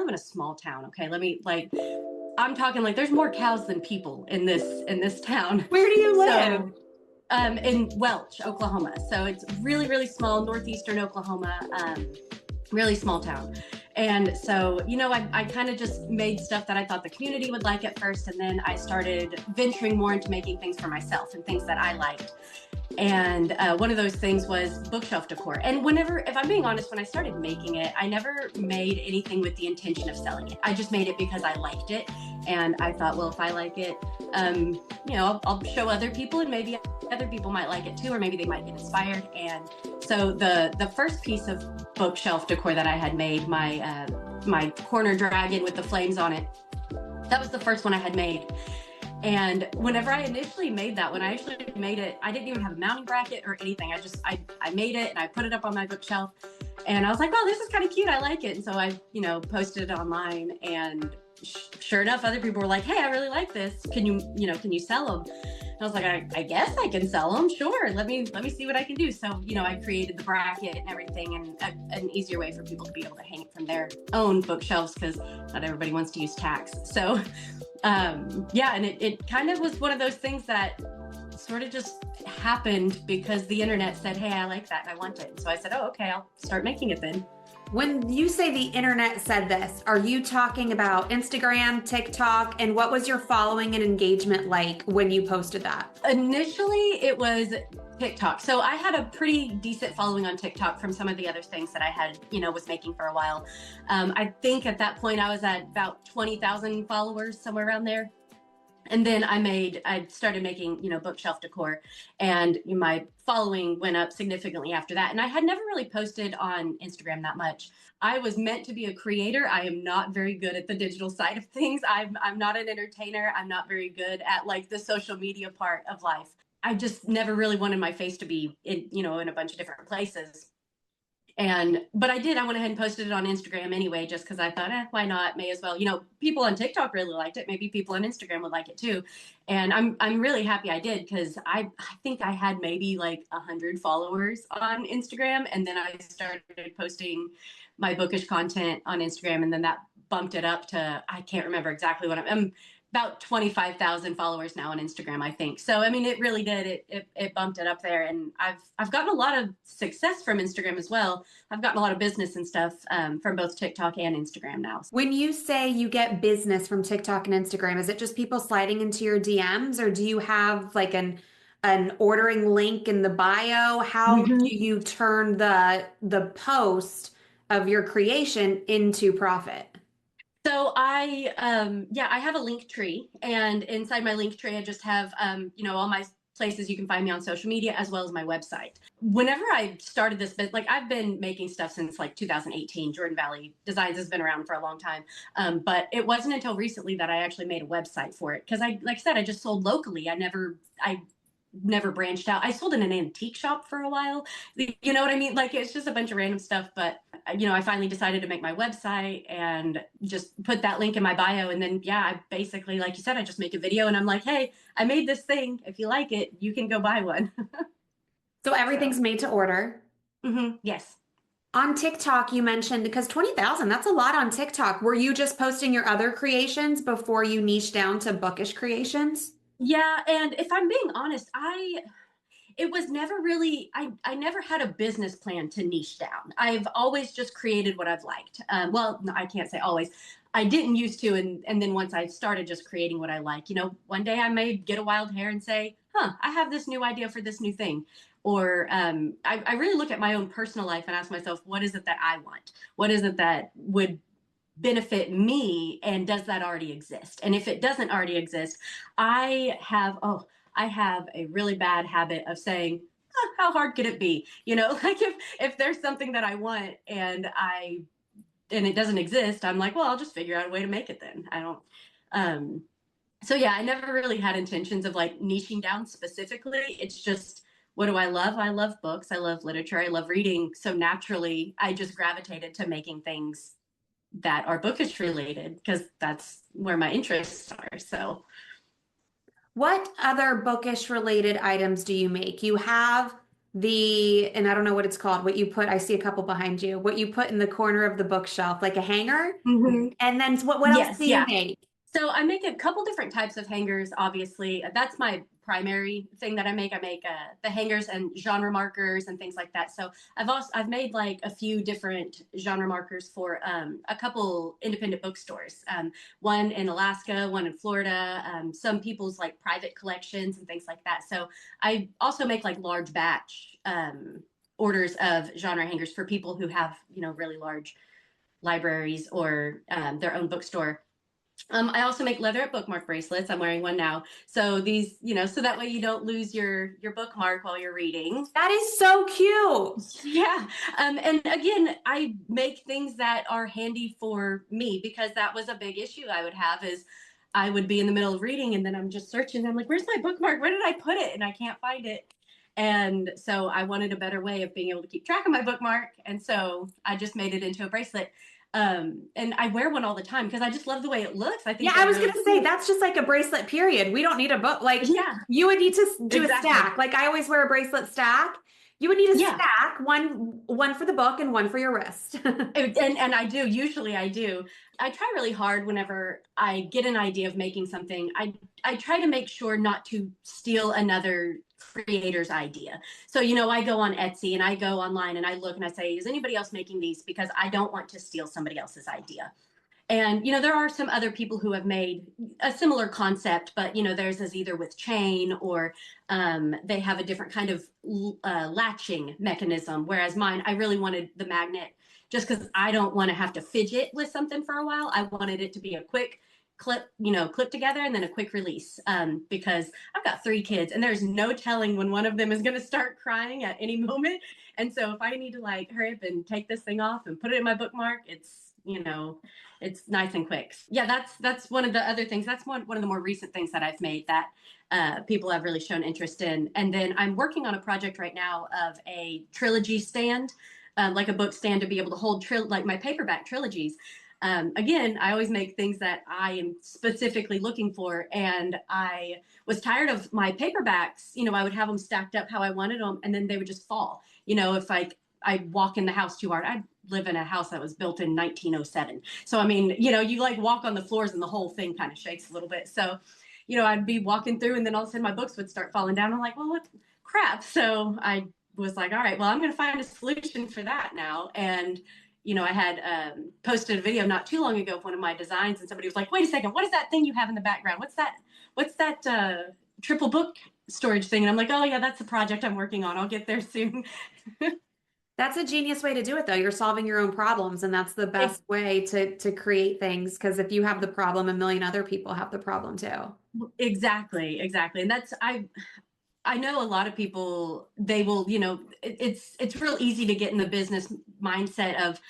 live in a small town. Okay. I'm talking like there's more cows than people in this town. Where do you live? So, in Welch, Oklahoma. So it's really, really small, northeastern Oklahoma, really small town. And so, I kind of just made stuff that I thought the community would like at first. And then I started venturing more into making things for myself and things that I liked. And one of those things was bookshelf decor. And if I'm being honest, when I started making it, I never made anything with the intention of selling it. I just made it because I liked it. And I thought, well, if I like it, I'll show other people and maybe other people might like it too, or maybe they might get inspired. And so the first piece of bookshelf decor that I had made, my corner dragon with the flames on it, that was the first one I had made. And whenever I initially made that, when I actually made it, I didn't even have a mounting bracket or anything. I made it and I put it up on my bookshelf and I was like, oh, this is kind of cute. I like it. And so I, posted it online, and sure enough, other people were like, hey, I really like this. Can you sell them? And I was like, I guess I can sell them. Sure. Let me see what I can do. So, I created the bracket and everything, and an easier way for people to be able to hang it from their own bookshelves, because not everybody wants to use tacks. So, and it kind of was one of those things that sort of just happened because the internet said, hey, I like that and I want it. And so I said, oh, okay, I'll start making it then. When you say the internet said this, are you talking about Instagram, TikTok, and what was your following and engagement like when you posted that? Initially, it was TikTok. So I had a pretty decent following on TikTok from some of the other things that I had, was making for a while. I think at that point I was at about 20,000 followers, somewhere around there. And then I started making, bookshelf decor, and my following went up significantly after that. And I had never really posted on Instagram that much. I was meant to be a creator. I am not very good at the digital side of things. I'm not an entertainer. I'm not very good at the social media part of life. I just never really wanted my face to be in a bunch of different places. But I went ahead and posted it on Instagram anyway, just because I thought, why not? May as well. People on TikTok really liked it. Maybe people on Instagram would like it too. And I'm really happy I did, because I think I had maybe 100 followers on Instagram. And then I started posting my bookish content on Instagram. And then that bumped it up to, I can't remember exactly what I'm about 25,000 followers now on Instagram, I think. So, it really did. It bumped it up there. And I've gotten a lot of success from Instagram as well. I've gotten a lot of business and stuff from both TikTok and Instagram now. When you say you get business from TikTok and Instagram, is it just people sliding into your DMs, or do you have an ordering link in the bio? How do you turn the post of your creation into profit? So I have a link tree, and inside my link tree, I just have, all my places you can find me on social media, as well as my website. Whenever I started this business, I've been making stuff since 2018. Jordan Valley Designs has been around for a long time. But it wasn't until recently that I actually made a website for it. Cause like I said, I just sold locally. I never branched out. I sold in an antique shop for a while. You know what I mean? It's just a bunch of random stuff. But, I finally decided to make my website and just put that link in my bio. And then, I basically, like you said, I just make a video and I'm like, hey, I made this thing. If you like it, you can go buy one. So everything's made to order. Mm-hmm. Yes. On TikTok, you mentioned, because 20,000, that's a lot on TikTok. Were you just posting your other creations before you niche down to bookish creations? Yeah. And if I'm being honest, it was never really, I never had a business plan to niche down. I've always just created what I've liked. Well, no, I can't say always. I didn't used to. And then once I started just creating what I like, one day I may get a wild hair and say, I have this new idea for this new thing. Or I really look at my own personal life and ask myself, what is it that I want? What is it that would benefit me, and does that already exist? And if it doesn't already exist, I have a really bad habit of saying, how hard could it be? If there's something that I want and it doesn't exist, I'm like, well, I'll just figure out a way to make it then. I don't so I never really had intentions of niching down specifically. It's just, what do I love? I love books. I love literature. I love reading. So naturally, I just gravitated to making things that are bookish related, because that's where my interests are. So what other bookish related items do you make? You have and I don't know what it's called, what you put, I see a couple behind you, what you put in the corner of the bookshelf, like a hanger. Hmm. And then what else Yes, do you yeah. make? So I make a couple different types of hangers. Obviously, that's my primary thing that I make. I make the hangers and genre markers and things like that. So I've made like a few different genre markers for a couple independent bookstores. One in Alaska, one in Florida. Some people's like private collections and things like that. So I also make like large batch orders of genre hangers for people who have really large libraries or their own bookstore. I also make leather bookmark bracelets. I'm wearing one now. So these, so that way you don't lose your bookmark while you're reading. That is so cute. Yeah. And again, I make things that are handy for me because that was a big issue I would have is I would be in the middle of reading and then I'm just searching. I'm like, where's my bookmark? Where did I put it? And I can't find it. And so I wanted a better way of being able to keep track of my bookmark. And so I just made it into a bracelet. And I wear one all the time because I just love the way it looks. I Yeah, think I they're was really gonna say cool. that's just like a bracelet, period. We don't need a book. Like Yeah, you would need to do a exactly. stack. Like I always wear a bracelet stack. You would need a Yeah. stack, one for the book and one for your wrist. And I do, usually I do. I try really hard whenever I get an idea of making something. I try to make sure not to steal another creator's idea. So, I go on Etsy and I go online and I look and I say, is anybody else making these? Because I don't want to steal somebody else's idea. And there are some other people who have made a similar concept, but theirs is either with chain or they have a different kind of latching mechanism. Whereas mine, I really wanted the magnet just because I don't want to have to fidget with something for a while. I wanted it to be a quick clip together and then a quick release because I've got 3 kids and there's no telling when one of them is going to start crying at any moment. And so if I need to like hurry up and take this thing off and put it in my bookmark, it's nice and quick. Yeah, that's one of the other things. That's one of the more recent things that I've made that people have really shown interest in. And then I'm working on a project right now of a trilogy stand, like a book stand to be able to hold like my paperback trilogies. Again, I always make things that I am specifically looking for, and I was tired of my paperbacks. I would have them stacked up how I wanted them, and then they would just fall. If I walk in the house too hard. I live in a house that was built in 1907. So, I mean, you like walk on the floors and the whole thing kind of shakes a little bit. So, I'd be walking through and then all of a sudden my books would start falling down. I'm like, well, what crap. So I was like, all right, well, I'm going to find a solution for that now. And, I had posted a video not too long ago of one of my designs and somebody was like, wait a second, what is that thing you have in the background? What's that triple book storage thing? And I'm like, oh yeah, that's the project I'm working on. I'll get there soon. That's a genius way to do it, though. You're solving your own problems, and that's the best way to create things. Because if you have the problem, a million other people have the problem too. Exactly. And I know a lot of people, they will, it's real easy to get in the business mindset of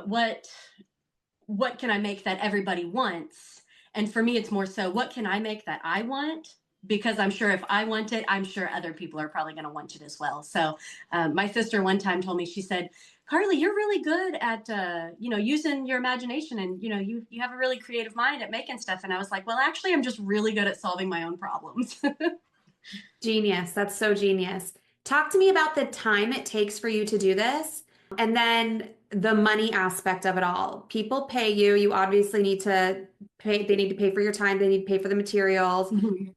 what can I make that everybody wants? And for me, it's more so, what can I make that I want? Because I'm sure if I want it, I'm sure other people are probably going to want it as well. So my sister one time told me, she said, Karley, you're really good at, using your imagination and, you have a really creative mind at making stuff. And I was like, well, actually, I'm just really good at solving my own problems. Genius. That's so genius. Talk to me about the time it takes for you to do this and then the money aspect of it all. People pay you. You obviously need to pay. They need to pay for your time. They need to pay for the materials.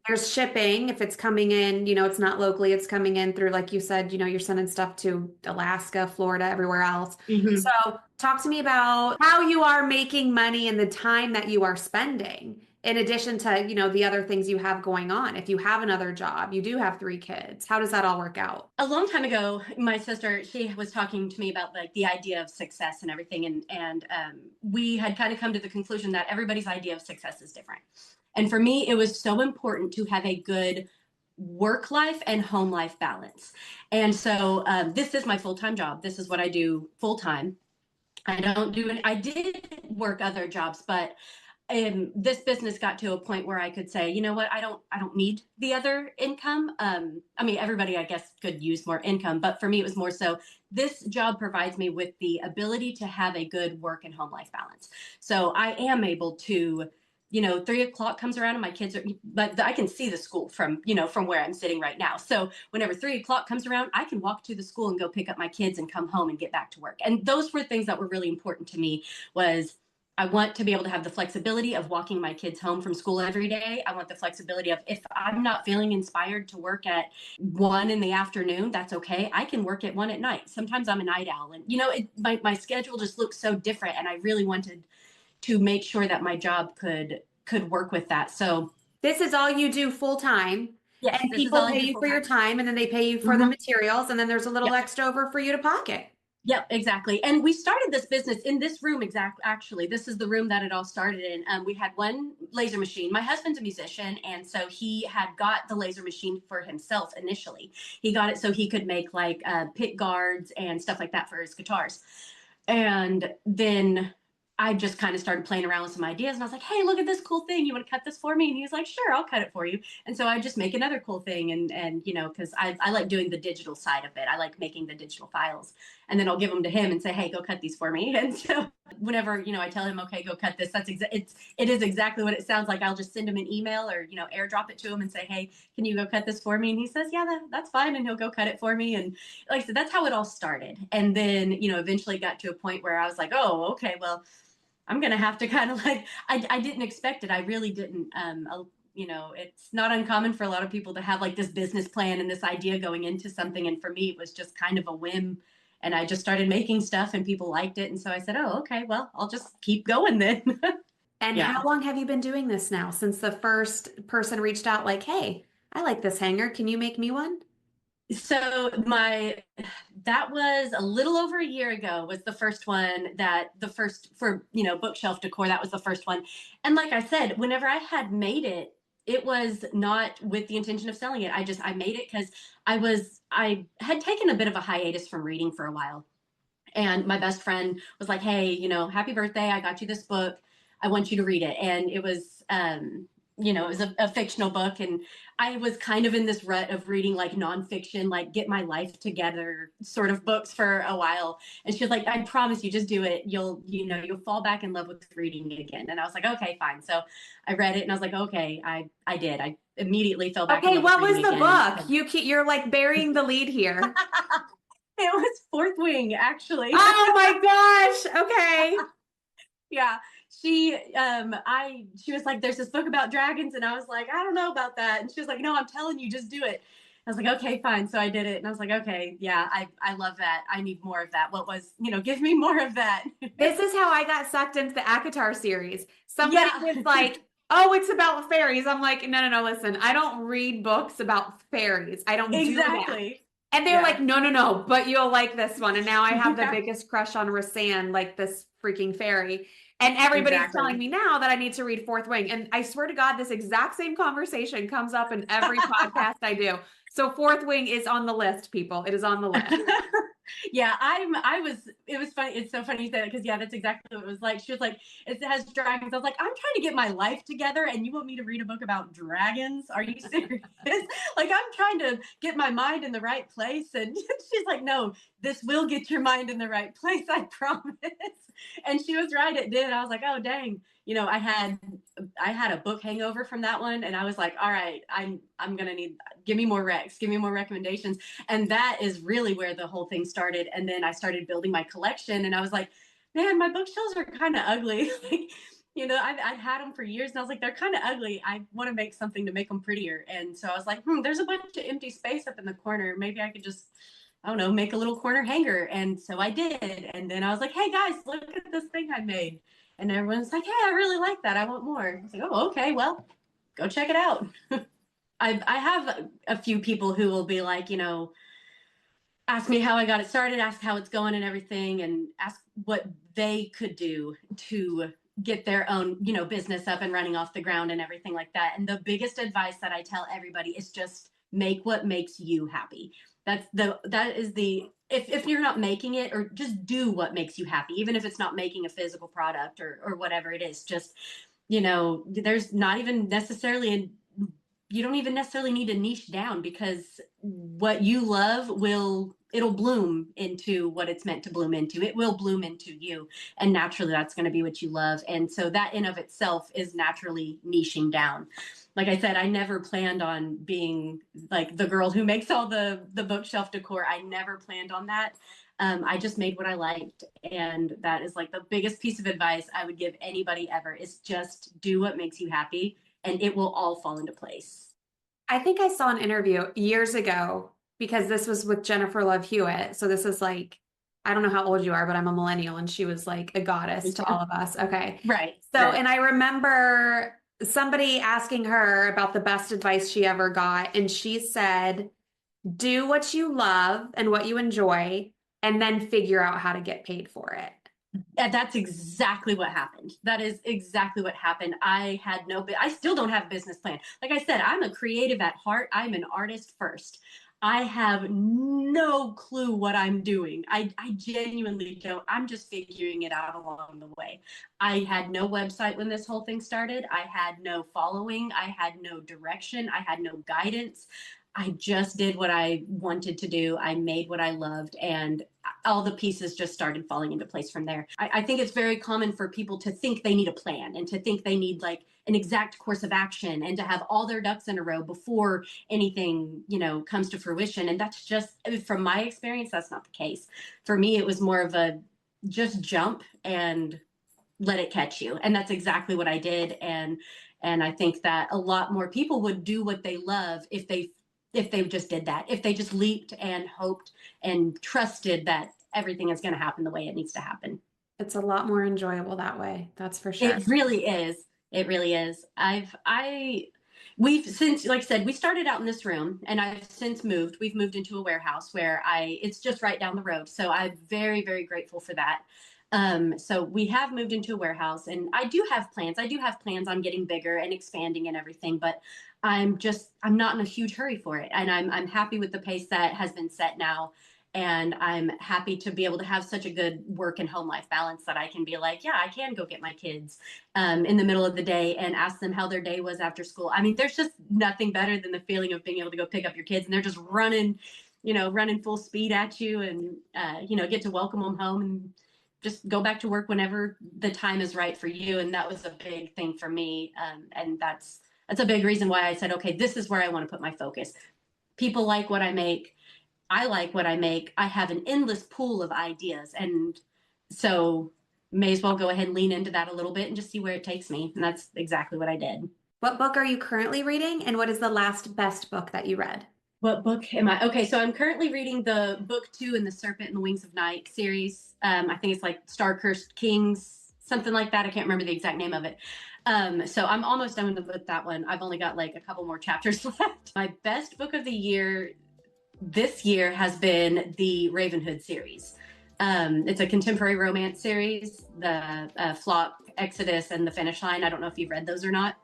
There's shipping. If it's coming in, it's not locally, it's coming in through, like you said, you're sending stuff to Alaska, Florida, everywhere else. Mhm. So talk to me about how you are making money and the time that you are spending in addition to, the other things you have going on. If you have another job, you do have 3 kids. How does that all work out? A long time ago, my sister, she was talking to me about like the idea of success and everything. And we had kind of come to the conclusion that everybody's idea of success is different. And for me, it was so important to have a good work life and home life balance. And so this is my full-time job. This is what I do full time. I don't do it. I did work other jobs, but this business got to a point where I could say, you know what, I don't need the other income. I mean, everybody, I guess, could use more income, but for me, it was more so this job provides me with the ability to have a good work and home life balance. So I am able to 3 o'clock comes around and my kids are, but I can see the school from, from where I'm sitting right now. So whenever 3 o'clock comes around, I can walk to the school and go pick up my kids and come home and get back to work. And those were things that were really important to me. Was I want to be able to have the flexibility of walking my kids home from school every day. I want the flexibility of, if I'm not feeling inspired to work at 1 in the afternoon, that's okay. I can work at 1 at night. Sometimes I'm a night owl, and my schedule just looks so different. And I really wanted to make sure that my job could work with that. So This is all you do full time, yes, and this is people all I pay do you full for your time. time, and then they pay you for the Mm-hmm. materials, and then there's a little Yep. extra over for you to pocket. Yep, exactly. And we started this business in this room. Actually, this is the room that it all started in. We had one laser machine. My husband's a musician, and so he had got the laser machine for himself initially. He got it so he could make like pick guards and stuff like that for his guitars. And then I just kind of started playing around with some ideas, and I was like, hey, look at this cool thing. You want to cut this for me? And he was like, sure, I'll cut it for you. And so I just make another cool thing. And because I like doing the digital side of it. I like making the digital files. And then I'll give them to him and say, hey, go cut these for me. And so whenever, I tell him, okay, go cut this, it is exactly what it sounds like. I'll just send him an email or, airdrop it to him and say, hey, can you go cut this for me? And he says, yeah, that's fine. And he'll go cut it for me. And like I said, that's how it all started. And then, eventually got to a point where I was like, oh, okay, well, I'm going to have to kind of like, I didn't expect it. I really didn't. It's not uncommon for a lot of people to have like this business plan and this idea going into something. And for me, it was just kind of a whim. And I just started making stuff and people liked it. And so I said, oh, okay, well, I'll just keep going then. And Yeah. how long have you been doing this now? Since the first person reached out, like, hey, I like this hanger. Can you make me one? So that was a little over a year ago, was the first one, the first for, bookshelf decor. That was the first one. And like I said, whenever I had made it, it was not with the intention of selling it. I made it because I had taken a bit of a hiatus from reading for a while. And my best friend was like, hey, happy birthday. I got you this book. I want you to read it. And it was, it was a fictional book. And I was kind of in this rut of reading like nonfiction, like get my life together sort of books for a while. And she was like, I promise you, just do it. You'll fall back in love with reading again. And I was like, okay, fine. So I read it and I was like, okay, I did. I immediately fell back in Okay, love with what was reading the again. book? You're like burying the lead here. It was Fourth Wing, actually. Oh my gosh. Okay. Yeah, she was like, there's this book about dragons, and I was like, I don't know about that. And she was like, no, I'm telling you, just do it. I was like, okay, fine. So I did it, and I was like, okay, yeah, I love that. I need more of that. What was, give me more of that. This is how I got sucked into the ACOTAR series. Somebody Yeah. was like, oh, it's about fairies. I'm like, no, listen, I don't read books about fairies. I don't do that. Exactly. And they're like, no, but you'll like this one. And now I have the Yeah. biggest crush on Rasan, like this freaking fairy. And everybody's Exactly. telling me now that I need to read Fourth Wing. And I swear to God, this exact same conversation comes up in every podcast I do. So Fourth Wing is on the list, people. It is on the list. Yeah, it was funny. It's so funny you said it because yeah, that's exactly what it was like. She was like, it has dragons. I was like, I'm trying to get my life together and you want me to read a book about dragons? Are you serious? Like, I'm trying to get my mind in the right place. And she's like, no, this will get your mind in the right place, I promise. And she was right, it did. I was like, oh dang. I had a book hangover from that one, and I was like, all right, I'm gonna give me more recs, give me more recommendations. And that is really where the whole thing started. And then I started building my collection, and I was like, man, my bookshelves are kind of ugly. Like, I've had them for years, and I was like, they're kind of ugly. I want to make something to make them prettier. And so I was like, there's a bunch of empty space up in the corner. Maybe I could just, I don't know, make a little corner hanger. And so I did. And then I was like, hey guys, look at this thing I made. And everyone's like, hey, I really like that. I want more. I was like, oh, okay, well, go check it out. I have a few people who will be like, ask me how I got it started, ask how it's going and everything, and ask what they could do to get their own, business up and running off the ground and everything like that. And the biggest advice that I tell everybody is just make what makes you happy. If you're not making it, or just do what makes you happy, even if it's not making a physical product or whatever it is, just, there's not even necessarily you don't even necessarily need to niche down, because what you love will it'll bloom into what it's meant to bloom into. It will bloom into you. And naturally that's going to be what you love. And so that in of itself is naturally niching down. Like I said, I never planned on being like the girl who makes all the bookshelf decor. I never planned on that. I just made what I liked. And that is like the biggest piece of advice I would give anybody ever is just do what makes you happy and it will all fall into place. I think I saw an interview years ago because this was with Jennifer Love Hewitt. So this is like, I don't know how old you are, but I'm a millennial and she was like a goddess to all of us. Okay. Right. So, right. and I remember somebody asking her about the best advice she ever got. And she said, do what you love and what you enjoy, and then figure out how to get paid for it. And that's exactly what happened. That is exactly what happened. I still don't have a business plan. Like I said, I'm a creative at heart. I'm an artist first. I have no clue what I'm doing. I genuinely don't. I'm just figuring it out along the way. I had no website when this whole thing started. I had no following. I had no direction. I had no guidance. I just did what I wanted to do. I made what I loved, and all the pieces just started falling into place from there. I think it's very common for people to think they need a plan and to think they need like an exact course of action and to have all their ducks in a row before anything, comes to fruition. And that's just, from my experience, that's not the case. For me, it was more of a just jump and let it catch you. And that's exactly what I did. And I think that a lot more people would do what they love if they just did that, if they just leaped and hoped and trusted that everything is going to happen the way it needs to happen. It's a lot more enjoyable that way. That's for sure. It really is. It really is. We've since, like I said, we started out in this room and I've since moved. We've moved into a warehouse where it's just right down the road. So I'm very, very grateful for that. So we have moved into a warehouse and I do have plans. I do have plans on getting bigger and expanding and everything, but I'm not in a huge hurry for it. And I'm happy with the pace that has been set now. And I'm happy to be able to have such a good work and home life balance that I can be like, yeah, I can go get my kids in the middle of the day and ask them how their day was after school. I mean, there's just nothing better than the feeling of being able to go pick up your kids and they're just running full speed at you and, get to welcome them home and just go back to work whenever the time is right for you. And that was a big thing for me. And that's a big reason why I said, okay, this is where I want to put my focus. People like what I make. I like what I make. I have an endless pool of ideas. And so may as well go ahead and lean into that a little bit and just see where it takes me. And that's exactly what I did. What book are you currently reading? And what is the last best book that you read? What book am I? Okay, so I'm currently reading the book 2 in the Serpent and the Wings of Night series. I think it's like Star-Cursed Kings, something like that. I can't remember the exact name of it. So I'm almost done with that one. I've only got like a couple more chapters left. My best book of the year this year has been the Ravenhood series. It's a contemporary romance series, the Flock, Exodus, and The Finish Line. I don't know if you've read those or not.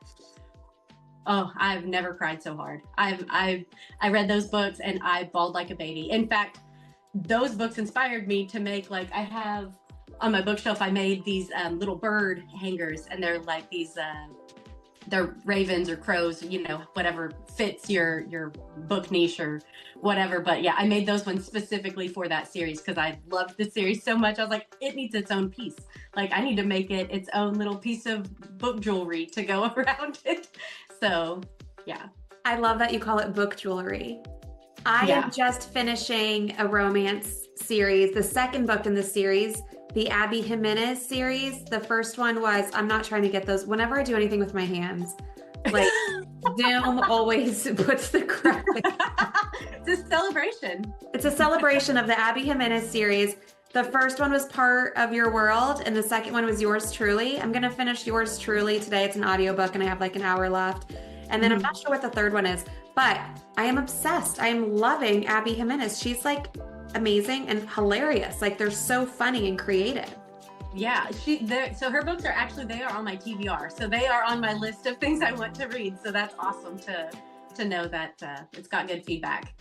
Oh, I've never cried so hard. I read those books and I bawled like a baby. In fact, those books inspired me to make, like, I have on my bookshelf, I made these little bird hangers, and they're like these, they're ravens or crows, whatever fits your book niche or whatever. But yeah, I made those ones specifically for that series because I loved the series so much. I was like, it needs its own piece. Like, I need to make it its own little piece of book jewelry to go around it. So yeah. I love that you call it book jewelry. I am just finishing a romance series, the second book in the series, the Abby Jimenez series. The first one was, I'm not trying to get those. Whenever I do anything with my hands, like Zoom always puts the graphic. It's a celebration. It's a celebration of the Abby Jimenez series. The first one was Part of Your World, and the second one was Yours Truly. I'm going to finish Yours Truly today. It's an audiobook, and I have like an hour left. And then I'm not sure what the third one is, but I am obsessed. I am loving Abby Jimenez. She's like amazing and hilarious. Like, they're so funny and creative. Yeah, so her books they are on my TBR. So they are on my list of things I want to read. So that's awesome to know that it's got good feedback.